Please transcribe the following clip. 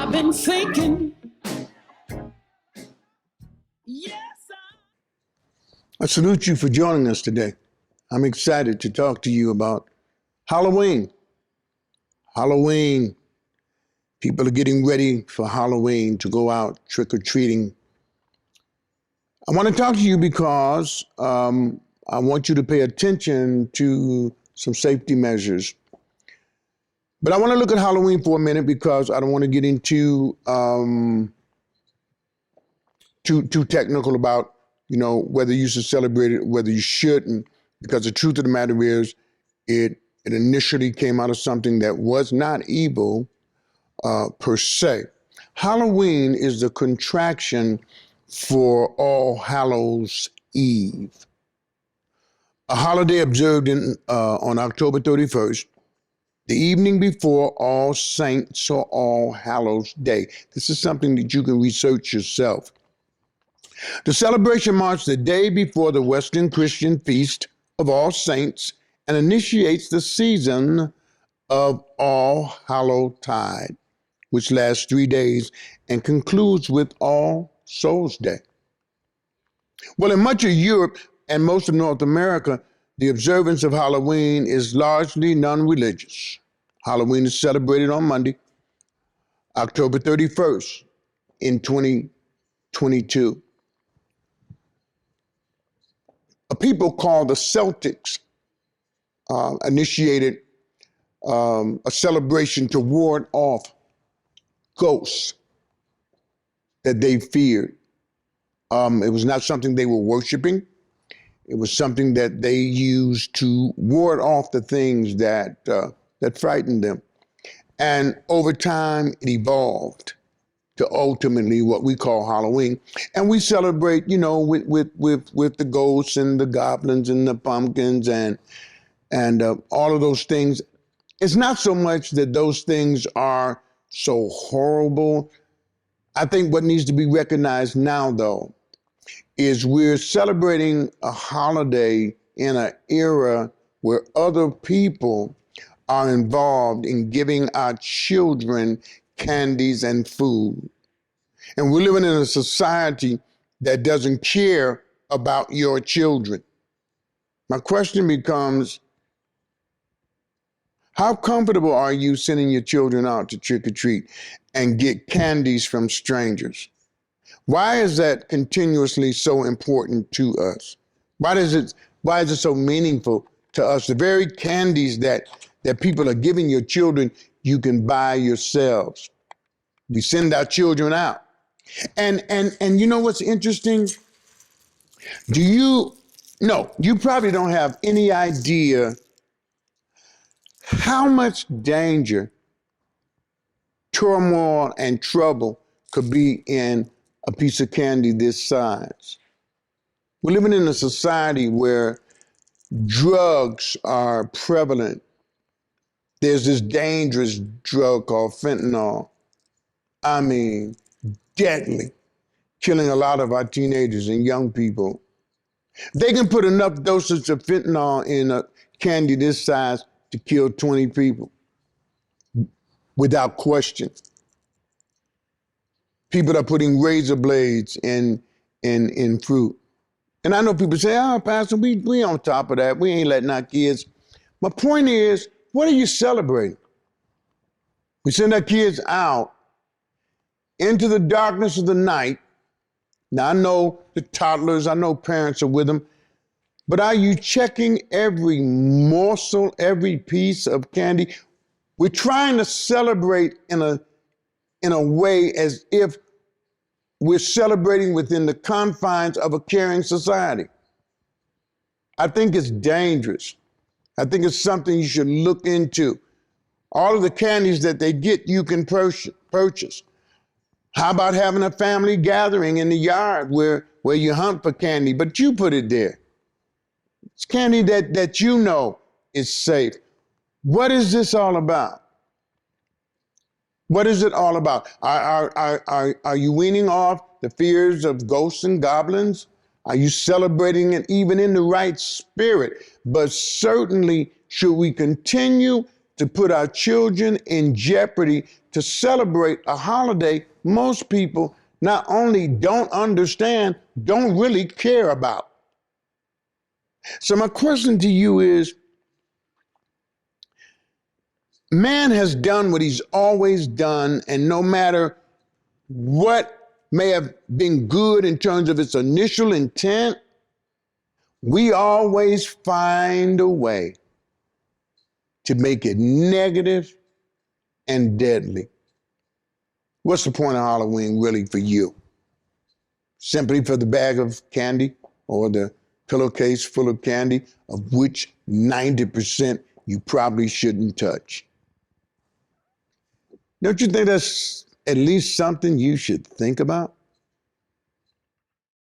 I've been thinking. Yes, I salute you for joining us today. I'm excited to talk to you about Halloween. Halloween. People are getting ready for Halloween to go out trick-or-treating. I want to talk to you because I want you to pay attention to some safety measures. But I want to look at Halloween for a minute because I don't want to get into too technical about, whether you should celebrate it, whether you shouldn't, because the truth of the matter is it initially came out of something that was not evil per se. Halloween is the contraction for All Hallows Eve, a holiday observed on October 31st, the evening before All Saints or All Hallows Day. This is something that you can research yourself. The celebration marks the day before the Western Christian feast of All Saints and initiates the season of All Hallowtide, which lasts 3 days and concludes with All Souls Day. Well, in much of Europe and most of North America, the observance of Halloween is largely non-religious. Halloween is celebrated on Monday, October 31st in 2022. A people called the Celtics initiated a celebration to ward off ghosts that they feared. It was not something they were worshiping. It was something that they used to ward off the things that frightened them. And over time, it evolved to ultimately what we call Halloween. And we celebrate, with the ghosts and the goblins and the pumpkins and all of those things. It's not so much that those things are so horrible. I think what needs to be recognized now, though, is we're celebrating a holiday in an era where other people are involved in giving our children candies and food. And we're living in a society that doesn't care about your children. My question becomes, how comfortable are you sending your children out to trick or treat and get candies from strangers? Why is that continuously so important to us? Why is it so meaningful to us? The very candies that people are giving your children, you can buy yourselves. We send our children out. And you know what's interesting? You probably don't have any idea how much danger, turmoil, and trouble could be in a piece of candy this size. We're living in a society where drugs are prevalent. There's this dangerous drug called fentanyl. I mean, deadly, killing a lot of our teenagers and young people. They can put enough dosage of fentanyl in a candy this size to kill 20 people without question. People are putting razor blades in fruit. And I know people say, Pastor, we on top of that. We ain't letting our kids. My point is, what are you celebrating? We send our kids out into the darkness of the night. Now, I know the toddlers, I know parents are with them, but are you checking every morsel, every piece of candy? We're trying to celebrate in a way as if we're celebrating within the confines of a caring society. I think it's dangerous. I think it's something you should look into. All of the candies that they get, you can purchase. How about having a family gathering in the yard where you hunt for candy, but you put it there? It's candy that you know is safe. What is this all about? What is it all about? Are you weaning off the fears of ghosts and goblins? Are you celebrating it even in the right spirit? But certainly, should we continue to put our children in jeopardy to celebrate a holiday most people not only don't understand, don't really care about. So my question to you is, man has done what he's always done, and no matter what may have been good in terms of its initial intent, we always find a way to make it negative and deadly. What's the point of Halloween really for you? Simply for the bag of candy or the pillowcase full of candy, of which 90% you probably shouldn't touch. Don't you think that's at least something you should think about?